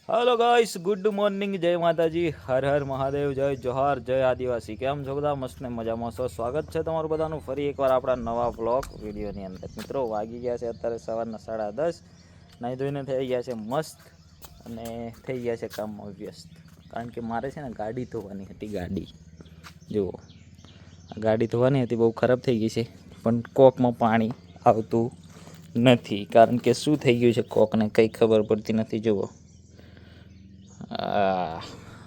Hello guys, good morning, जय माताजी, हर हर महादेव, जय जोहार, जय आदिवासी। केम છો બધા? મસ્ત ને મજામાં છો? સ્વાગત છે તમારું બધાનું ફરી એકવાર આપણા નવા બ્લોગ વિડીયોની અંદર। મિત્રો, વાગી ગયા છે અત્યારે સવારના 10:30। નાહી ધોઈને થઈ ગયા છે મસ્ત અને થઈ ગયા છે કામમાં વ્યસ્ત, કારણ કે મારે છે ને ગાડી ધોવાની હતી। ગાડી જુઓ, ગાડી ધોવાની હતી, બહુ ખરાબ થઈ ગઈ છે, પણ કોકમાં પાણી આવતું નથી, કારણ કે શું થઈ ગયું છે કોકને કંઈ ખબર પડતી નથી। જુઓ,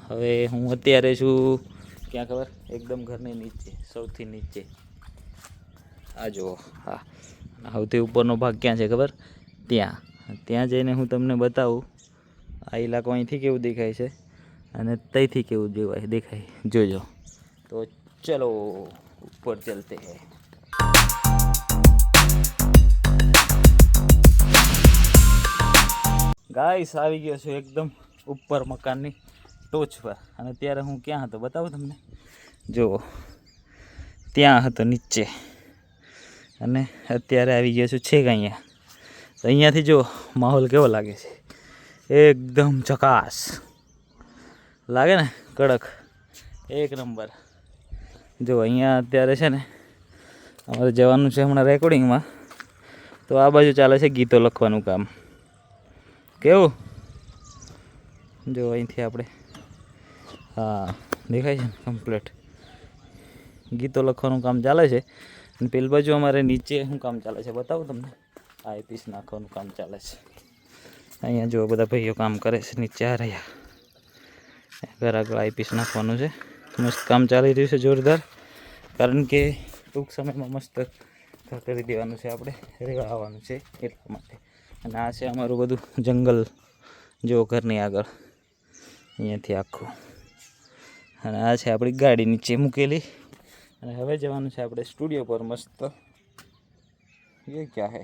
હવે હું અત્યારે છું ક્યાં ખબર? એકદમ ઘરની નીચે, સૌથી નીચે। આ જુઓ, હા, સૌથી ઉપરનો ભાગ ક્યાં છે ખબર? ત્યાં જઈને હું તમને બતાવું આ ઇલાકો અહીંથી કેવું દેખાય છે અને ત્યાંથી કેવું દેખાય જોજો। તો ચલો ઉપર ચલતે હૈ। ગાઈસ, આવી ગયો છું એકદમ ઉપર મકાનની ટોચ પર, અને ત્યારે હું ક્યાં હતો બતાવું તમને। જુઓ, ત્યાં હતો નીચે, અને અત્યારે આવી ગયો છું છેક અહીંયા। તો અહીંયાથી જો માહોલ કેવો લાગે છે, એકદમ ઝકાસ લાગે ને, કડક, એક નંબર। જો અહીંયા અત્યારે છે ને અમારે જવાનું છે હમણાં રેકોર્ડિંગમાં, તો આ બાજુ ચાલે છે ગીતો લખવાનું કામ। કેવું જો અહીંથી આપણે, હા દેખાય છે ને કમ્પ્લીટ ગીતો લખવાનું કામ ચાલે છે। અને પેલી બાજુ અમારે નીચે શું કામ ચાલે છે બતાવું તમને? આઈપીસ નાખવાનું કામ ચાલે છે। અહીંયા જો બધા ભાઈઓ કામ કરે છે, નીચે આ રહ્યા, ઘર આગળ આઈપીસ નાખવાનું છે। મસ્ત કામ ચાલી રહ્યું છે, જોરદાર, કારણ કે ટૂંક સમયમાં મસ્ત કરી દેવાનું છે, આપણે રહેવા આવવાનું છે એટલા માટે। અને આ છે અમારું બધું જંગલ, જો ઘરની આગળ અહીંયાથી આખું, અને આ છે આપણી ગાડી નીચે મૂકેલી। અને હવે જવાનું છે આપણે સ્ટુડિયો પર મસ્ત। ये क्या है?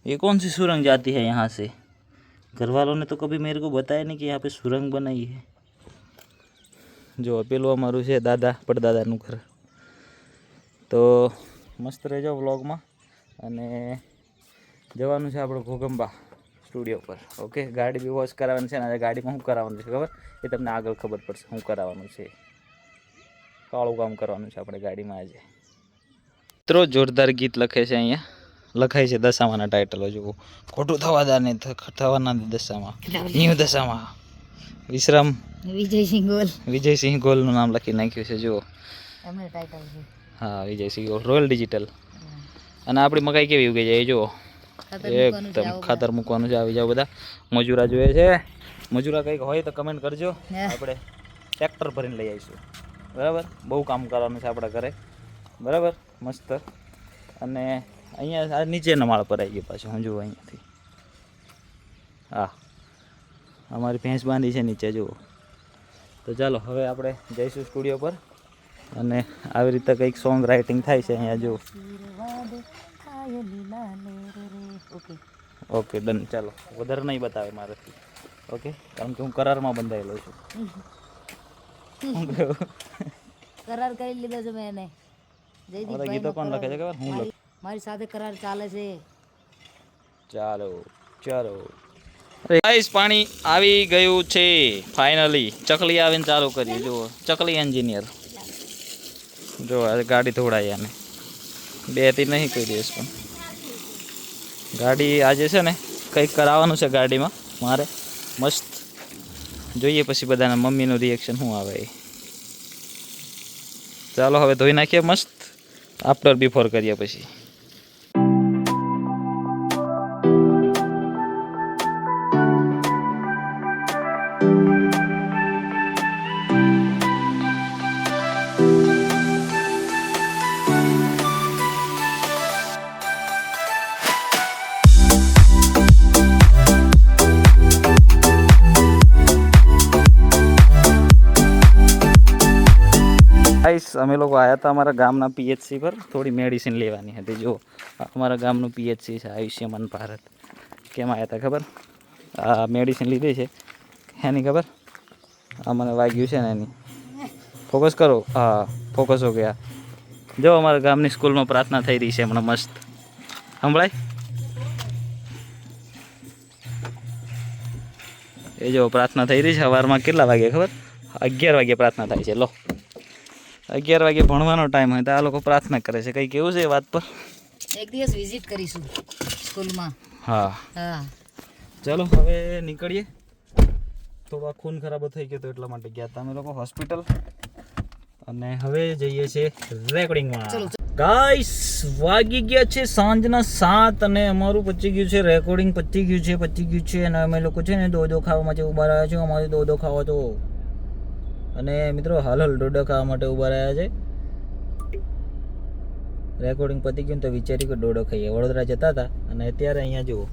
ये कौन सी सुरंग जाती है यहाँ से? घर वालों ने तो कभी मेरे को बताया नहीं कि यहाँ पे सुरंग बनाई है। जो પેલું અમારું છે દાદા પડદાદાનું ઘર। તો મસ્ત રહેજો વ્લોગમાં, અને જવાનું છે આપણે ઘોગંબા સ્ટુડિયો પર। ઓકે, ગાડી બી વોશ કરાવવાની છે, અને ગાડીમાં શું કરાવવાનું છે ખબર? એ તમને આગળ ખબર પડશે શું કરાવવાનું છે। કાળું કામ કરવાનું છે આપણે ગાડીમાં આજે। મિત્રો, જોરદાર ગીત લખે છે, અહીંયા લખાય છે દશામાના ટાઇટલો જુઓ। ખોટું થવાના દશામાં, ન્યૂ દશામાં વિશ્રામ વિજયસિંહ ગોલનું નામ લખી નાખ્યું છે જુઓ। હા, વિજયસિંહ ગોલ, રોયલ ડિજિટલ। અને આપણી મકાઈ કેવી ઉગી જાય જુઓ, એકદમ ખાતર મૂકવાનું છે। આવી જાવ બધા, મજૂરા જોઈએ છે, મજૂરા કંઈક હોય તો કમેન્ટ કરજો, આપણે ટ્રેક્ટર ભરીને લઈ આવીશું, બરાબર? બહુ કામ કરવાનું છે આપણા ઘરે, બરાબર? મસ્ત। અને અહીંયા આ નીચેના માળ પર આવી ગયો પાછું, હું જુઓ અહીંયાથી, હા અમારી ભેંસ બાંધી છે નીચે જુઓ। તો ચાલો હવે આપણે જઈશું સ્ટુડિયો પર, અને આવી રીતે કંઈક સોંગ રાઇટિંગ થાય છે અહીંયા જુઓ। ઓકે, ડન, ચાલો વધારે નહીં બતાવે મારાથી, ઓકે, કારણ કે હું કરારમાં બંધાયેલો છું। કરાર કરી લીધો છે મેં એને। ગીતો કોણ લખે છે ખબર? હું લખું, મારી સાથે કરાર ચાલે છે। ચાલો ચાલો ગાઈસ, પાણી આવી ગયું છે ફાઇનલી। ચકલી આવીને ચાલુ કરી, જુઓ, ચકલી એન્જિનિયર જો ગાડી ધોડાઈ, અને બેથી નહીં કોઈ દિવસ, પણ ગાડી આજે છે ને કંઈક કરાવવાનું છે ગાડીમાં મારે મસ્ત। જોઈએ પછી બધાના મમ્મીનું રિએક્શન શું આવે એ। ચાલો હવે ધોઈ નાખીએ મસ્ત, આફ્ટર બિફોર કરીએ પછી। ગાઈસ, અમે લોકો આવ્યા હતા અમારા ગામના પીએચસી પર, થોડી મેડિસિન લેવાની હતી। જો અમારા ગામનું પીએચસી છે આયુષ્યમાન ભારત। કેમ આવ્યા હતા ખબર? આ મેડિસિન લીધી છે, એની ખબર? આ મને વાગ્યું છે ને એની। ફોકસ કરો, હા ફોકસ હો ગયા। જો અમારા ગામની સ્કૂલમાં પ્રાર્થના થઈ રહી છે હમણાં મસ્ત, સંભળાય? એ જો પ્રાર્થના થઈ રહી છે સવારમાં. કેટલા વાગે ખબર? 11 વાગે પ્રાર્થના થાય છે. લો 11 વાગે ભણવાનો ટાઈમ હોય તો આ લોકો પ્રાર્થના કરે છે. કંઈ કેવું છે એ વાત પર? એક દિવસ વિઝિટ કરીશું સ્કૂલમાં. હા હા ચાલો હવે નીકળીએ. થોડો ખૂન ખરાબ થઈ ગયો તો એટલા માટે ગયા હતા અમે લોકો હોસ્પિટલ. અને હવે જઈએ છીએ રેકોર્ડિંગમાં. ગાઈસ વાગી ગયા છે સાંજના 7 અને અમારું પચી ગયું છે રેકોર્ડિંગ. પચી ગયું છે અને અમે લોકો છે ને દોડો ખાવા માટે ઊભા રહ્યા છે. અમારે દોડો ખાવા તો અને મિત્રો હાલ દોડો ખાવા માટે ઊભા રહ્યા છે. રેકોર્ડિંગ પતી ગયું તો વિચાર્યું કે દોડો ખાઈએ. વડોદરા જતા હતા અને અત્યારે અહીંયા જુઓ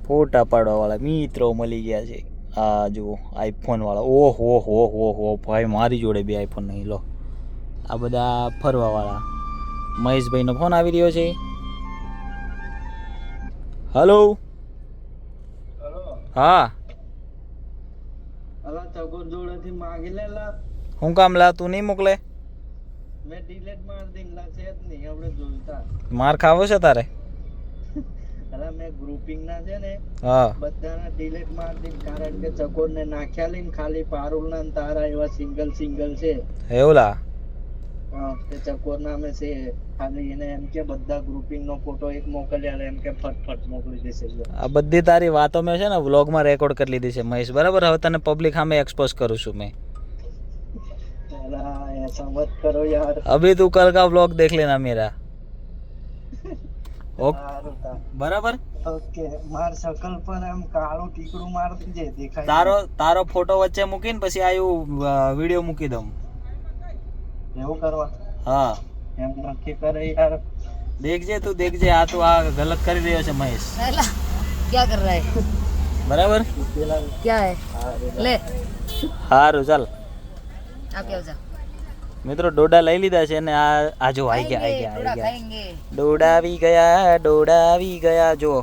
ફોટા પાડવાવાળા મિત્રો મળી ગયા છે. આ જુઓ આઈફોન વાળા. ઓહો હો હો હો ભાઈ, મારી જોડે બી આઈફોન નહીં. લો આ બધા ફરવાવાળા. મહેશભાઈનો ફોન આવી રહ્યો છે. હલો. હા હું કામ લા? તું નહીં મોકલે? માર ખાવો છે તારે? મેં ગ્રુપિંગ ના છે ને હા બધાના ડિલીટ માર દીધું કારણ કે ચકોર ને નાખ્યા લઈને ખાલી પારુલ ના તારા એવા સિંગલ છે. એવું લા? હા તે ચકોર નામે છે ખાલી. એને એમ કે બધા ગ્રુપિંગ નો ફોટો એક મોકલ્યા એમ કે ફટફટ મોકલી દેશે. આ બધી તારી વાતો મેં છે ને વ્લોગમાં રેકોર્ડ કરી લીધી છે મહેશ, બરાબર? હવે તને પબ્લિક સામે એક્સપોઝ કરું છું મેં. ऐसा मत करो यार. अभी तू कल का व्लॉग देख लेना मेरा. ओके बराबर? ઓકે માર શકલ પર એમ કાળું ટીકડું માર દેજે દેખાય. તારો ફોટો વચ્ચે મૂકીને પછી આયું વિડિયો મૂકી દઉં. એવું કરવા? હા એમ નક્કી કરે યાર. देखजे आ तो आ गलत કરી રહ્યો છે મહેશ. पहला क्या कर रहा है? બરાબર? क्या है? ले સારું ચાલ आप क्या हो? મિત્રો ડોડા લઈ લીધા છે અને આ જો આવી ગયા खाएंगे. ડોડા આવી ગયા. જો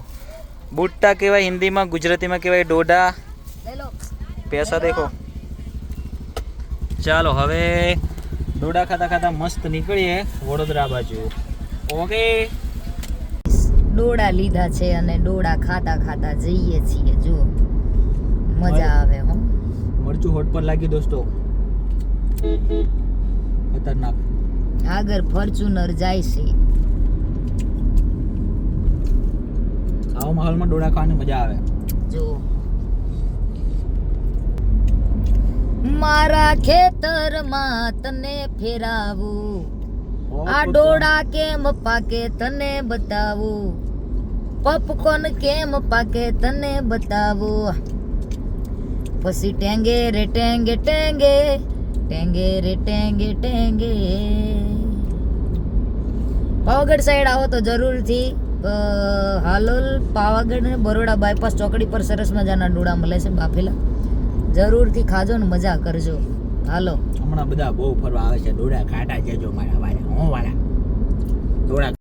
બુટ્ટા કહેવાય હિન્દીમાં, ગુજરાતીમાં કહેવાય ડોડા. ले लो. પૈસા દેખો. ચાલો હવે ડોડા ખાતા મસ્ત નીકળીએ વડોદરા બાજુ. ઓકે ડોડા લીધા છે અને ડોડા ખાતા જઈએ છીએ. જો મજા આવે. હો મરચું હોટ પર લાગી દોસ્તો, ખતરનાક. આગળ ફોર્ચ્યુનર જાય છે. આવા માહોલમાં ડોડા ખાવાની મજા આવે. જો મારા ખેતરમાં તને ફેરાવું, આ ડોડા કેમ પાકે તને બતાવું, પપકોર્ન કેમ પાકે તને બતાવું. પછી ટેંગે રે ટેંગે ટેંગે ટેંગે રે ટેંગે ટેંગે. પાવાગઢ સાઈડ આવો તો જરૂરથી હાલોલ, પાવાગઢ ને બરોડા બાયપાસ ચોકડી પર સરસ મજાના ડોડા મળે છે બાફેલા. જરૂરથી ખાજો ને મજા કરજો. હાલો હમણાં બધા બહુ ફરવા આવે છે. ડોડા ખાટા જજો મારા વાળા. હું વાળા ડોડા